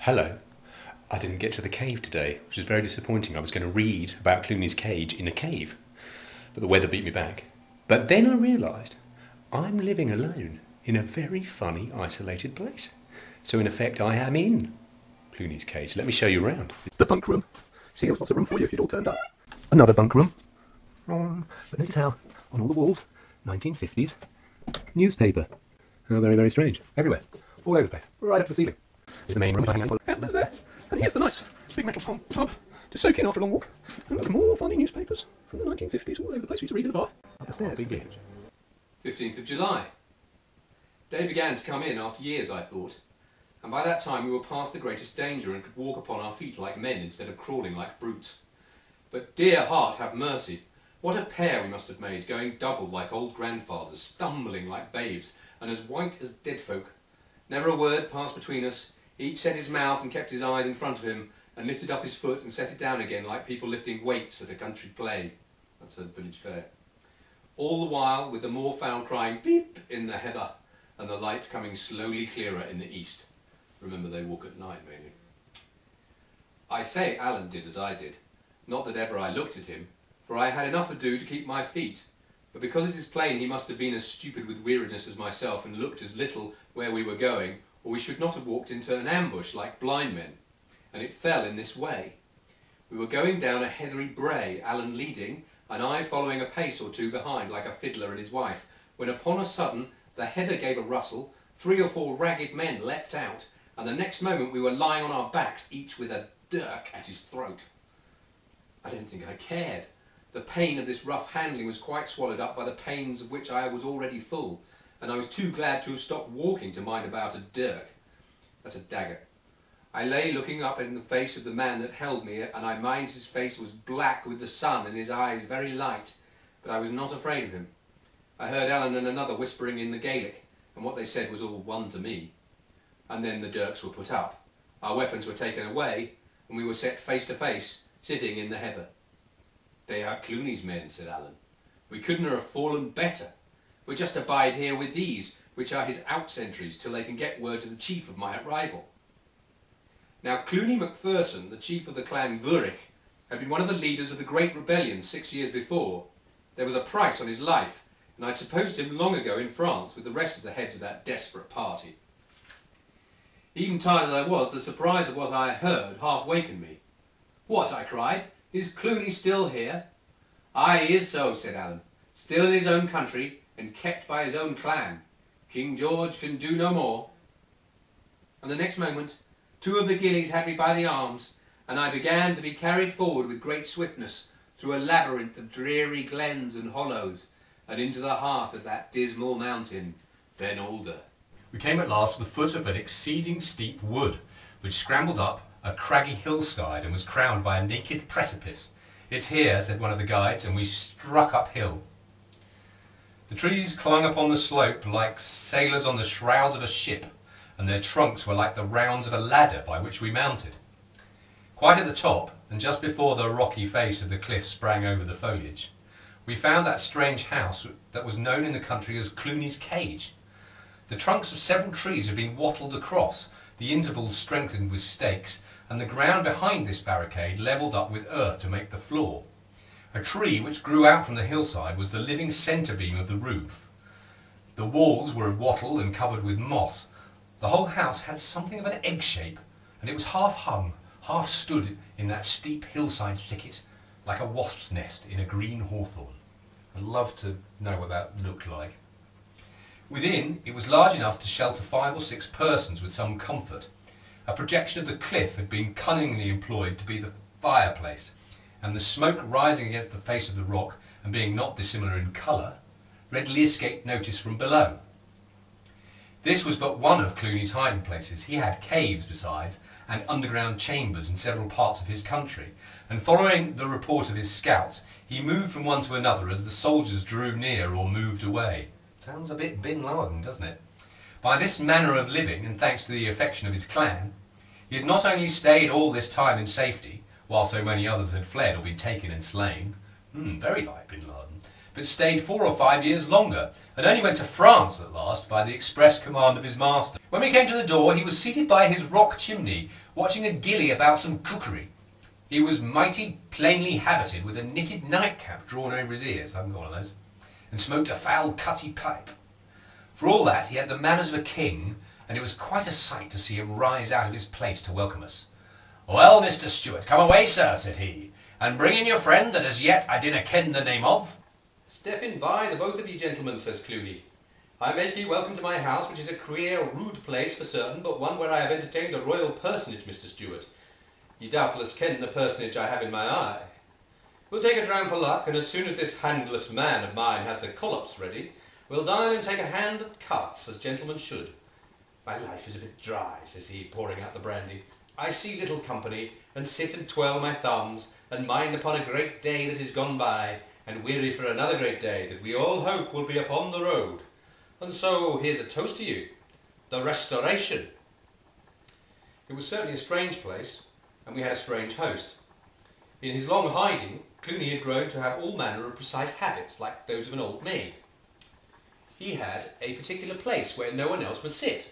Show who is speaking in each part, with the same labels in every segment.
Speaker 1: Hello. I didn't get to the cave today, which is very disappointing. I was going to read about Clooney's cage in a cave, but the weather beat me back. But then I realised I'm living alone in a very funny, isolated place. So in effect, I am in Clooney's cage. Let me show you around. The bunk room. See, there's lots of room for you if you'd all turned up. Another bunk room. But notice how, on all the walls, 1950s, newspaper. Oh, very, very strange. Everywhere. All over the place. Right up to the ceiling. Here's the main room. Outlets there. And here's the nice big metal tub to soak in after a long walk. And look, more funny newspapers from the 1950s all over the place. We used to read in the bath. Up the stairs. Big gauge.
Speaker 2: 15th of July. Day began to come in after years, I thought. And by that time we were past the greatest danger and could walk upon our feet like men instead of crawling like brutes. But dear heart, have mercy. What a pair we must have made, going double like old grandfathers, stumbling like babes, and as white as dead folk. Never a word passed between us. Each set his mouth and kept his eyes in front of him, and lifted up his foot and set it down again like people lifting weights at a country play. That's a village fair. All the while with the moorfowl crying beep in the heather, and the light coming slowly clearer in the east. Remember, they walk at night mainly. I say Alan did as I did. Not that ever I looked at him, for I had enough ado to keep my feet. But because it is plain he must have been as stupid with weariness as myself and looked as little where we were going, or we should not have walked into an ambush like blind men. And it fell in this way. We were going down a heathery brae, Alan leading, and I following a pace or two behind like a fiddler and his wife, when upon a sudden the heather gave a rustle, 3 or 4 ragged men leapt out, and the next moment we were lying on our backs, each with a dirk at his throat. I don't think I cared. The pain of this rough handling was quite swallowed up by the pains of which I was already full, and I was too glad to have stopped walking to mind about a dirk. That's a dagger. I lay looking up in the face of the man that held me, and I minds his face was black with the sun and his eyes very light, but I was not afraid of him. I heard Alan and another whispering in the Gaelic, and what they said was all one to me. And then the dirks were put up, our weapons were taken away, and we were set face to face, sitting in the heather. They are Clooney's men, said Alan. We couldn't have fallen better. We'll just abide here with these, which are his out sentries, till they can get word to the chief of my arrival. Now Clooney Macpherson, the chief of the clan Vurich, had been one of the leaders of the great rebellion 6 years before. There was a price on his life, and I'd supposed him long ago in France with the rest of the heads of that desperate party. Even tired as I was, the surprise of what I heard half wakened me. What, I cried, is Clooney still here? Aye, he is so, said Alan, still in his own country, and kept by his own clan. King George can do no more. And the next moment, 2 of the gillies had me by the arms, and I began to be carried forward with great swiftness through a labyrinth of dreary glens and hollows, and into the heart of that dismal mountain, Ben Alder.
Speaker 1: We came at last to the foot of an exceeding steep wood, which scrambled up a craggy hillside and was crowned by a naked precipice. It's here, said one of the guides, and we struck uphill. The trees clung upon the slope like sailors on the shrouds of a ship, and their trunks were like the rounds of a ladder by which we mounted. Quite at the top, and just before the rocky face of the cliff sprang over the foliage, we found that strange house that was known in the country as Clooney's cage. The trunks of several trees had been wattled across, the intervals strengthened with stakes, and the ground behind this barricade levelled up with earth to make the floor. A tree which grew out from the hillside was the living centre beam of the roof. The walls were of wattle and covered with moss. The whole house had something of an egg shape, and it was half hung, half stood in that steep hillside thicket, like a wasp's nest in a green hawthorn. I'd love to know what that looked like. Within, it was large enough to shelter 5 or 6 persons with some comfort. A projection of the cliff had been cunningly employed to be the fireplace, and the smoke rising against the face of the rock, and being not dissimilar in colour, readily escaped notice from below. This was but one of Clooney's hiding places. He had caves besides, and underground chambers in several parts of his country, and following the report of his scouts, he moved from one to another as the soldiers drew near or moved away. Sounds a bit Bin Laden, doesn't it? By this manner of living, and thanks to the affection of his clan, he had not only stayed all this time in safety, while so many others had fled or been taken and slain, very like Bin Laden, but stayed 4 or 5 years longer, and only went to France at last by the express command of his master. When we came to the door, he was seated by his rock chimney, watching a gilly about some cookery. He was mighty plainly habited, with a knitted nightcap drawn over his ears, I haven't got one of those, and smoked a foul cutty pipe. For all that, he had the manners of a king, and it was quite a sight to see him rise out of his place to welcome us. "Well, Mr. Stewart, come away, sir," said he, "and bring in your friend that as yet I dinna ken the name of."
Speaker 2: "Step in by, the both of ye gentlemen," says Clooney. "I make ye welcome to my house, which is a queer, rude place for certain, but one where I have entertained a royal personage, Mr. Stewart. Ye doubtless ken the personage I have in my eye. We'll take a dram for luck, and as soon as this handless man of mine has the collops ready, we'll dine and take a hand at cards, as gentlemen should. My life is a bit dry," says he, pouring out the brandy. "I see little company, and sit and twirl my thumbs, and mind upon a great day that is gone by, and weary for another great day that we all hope will be upon the road. And so here's a toast to you, the Restoration." It was certainly a strange place, and we had a strange host. In his long hiding, Clooney had grown to have all manner of precise habits, like those of an old maid. He had a particular place where no one else must sit.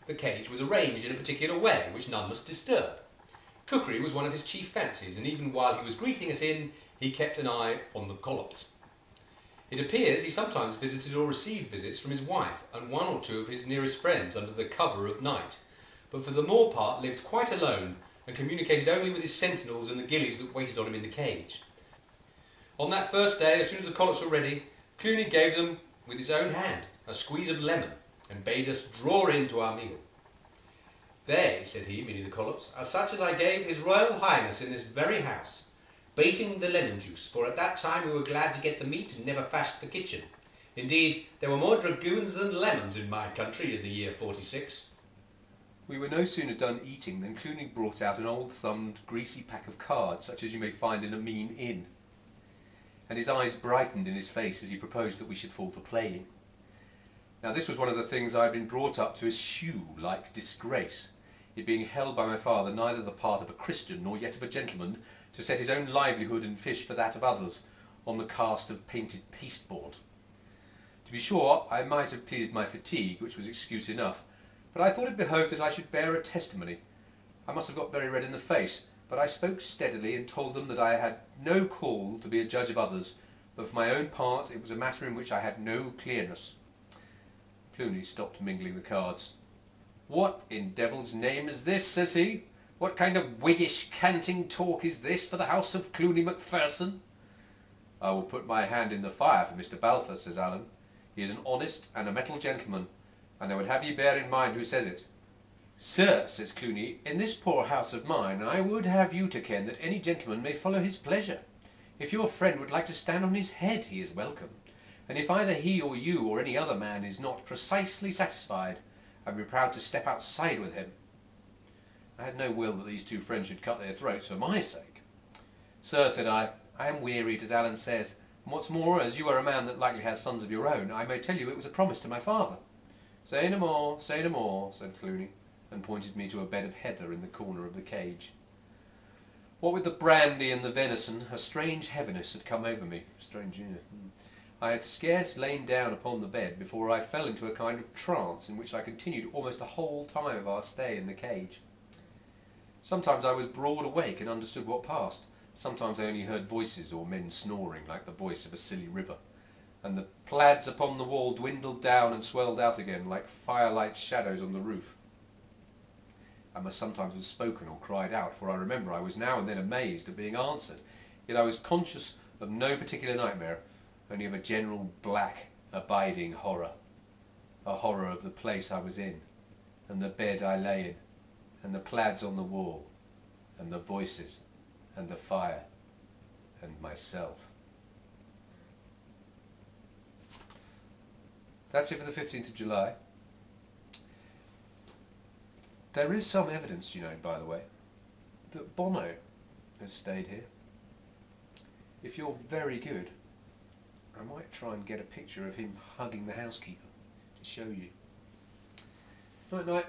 Speaker 2: The cage was arranged in a particular way, which none must disturb. Cookery was one of his chief fancies, and even while he was greeting us in, he kept an eye on the collops. It appears he sometimes visited or received visits from his wife and one or two of his nearest friends under the cover of night, but for the more part lived quite alone and communicated only with his sentinels and the gillies that waited on him in the cage. On that first day, as soon as the collops were ready, Clooney gave them, with his own hand, a squeeze of lemon, and bade us draw in to our meal. "They," said he, meaning the collops, "are such as I gave His Royal Highness in this very house, bating the lemon juice, for at that time we were glad to get the meat and never fashed the kitchen. Indeed, there were more dragoons than lemons in my country in the year 46. We were no sooner done eating than Clooney brought out an old-thumbed, greasy pack of cards, such as you may find in a mean inn, and his eyes brightened in his face as he proposed that we should fall to playing. Now this was one of the things I had been brought up to eschew like disgrace, it being held by my father neither the part of a Christian nor yet of a gentleman to set his own livelihood and fish for that of others on the cast of painted pasteboard. To be sure, I might have pleaded my fatigue, which was excuse enough, but I thought it behoved that I should bear a testimony. I must have got very red in the face, but I spoke steadily and told them that I had no call to be a judge of others, but for my own part it was a matter in which I had no clearness. Clooney stopped mingling the cards. "What in devil's name is this?" says he. "What kind of Whiggish canting talk is this for the house of Clooney Macpherson?" "I will put my hand in the fire for Mr. Balfour," says Allen. "He is an honest and a metal gentleman, and I would have ye bear in mind who says it." "Sir," says Clooney, "in this poor house of mine I would have you to ken that any gentleman may follow his pleasure. If your friend would like to stand on his head, he is welcome, and if either he or you or any other man is not precisely satisfied, I would be proud to step outside with him." I had no will that these two friends should cut their throats for my sake. "Sir," said I am wearied, as Allen says, and what's more, as you are a man that likely has sons of your own, I may tell you it was a promise to my father." Say no more," said Clooney, and pointed me to a bed of heather in the corner of the cage. What with the brandy and the venison, a strange heaviness had come over me. I had scarce lain down upon the bed before I fell into a kind of trance in which I continued almost the whole time of our stay in the cage. Sometimes I was broad awake and understood what passed. Sometimes I only heard voices or men snoring like the voice of a silly river, and the plaids upon the wall dwindled down and swelled out again like firelight shadows on the roof. I must sometimes have spoken or cried out, for I remember I was now and then amazed at being answered, yet I was conscious of no particular nightmare, only of a general black, abiding horror. A horror of the place I was in, and the bed I lay in, and the plaids on the wall, and the voices, and the fire, and myself. That's it for the 15th of July. There is some evidence, you know, by the way, that Bono has stayed here. If you're very good, I might try and get a picture of him hugging the housekeeper to show you. Night night.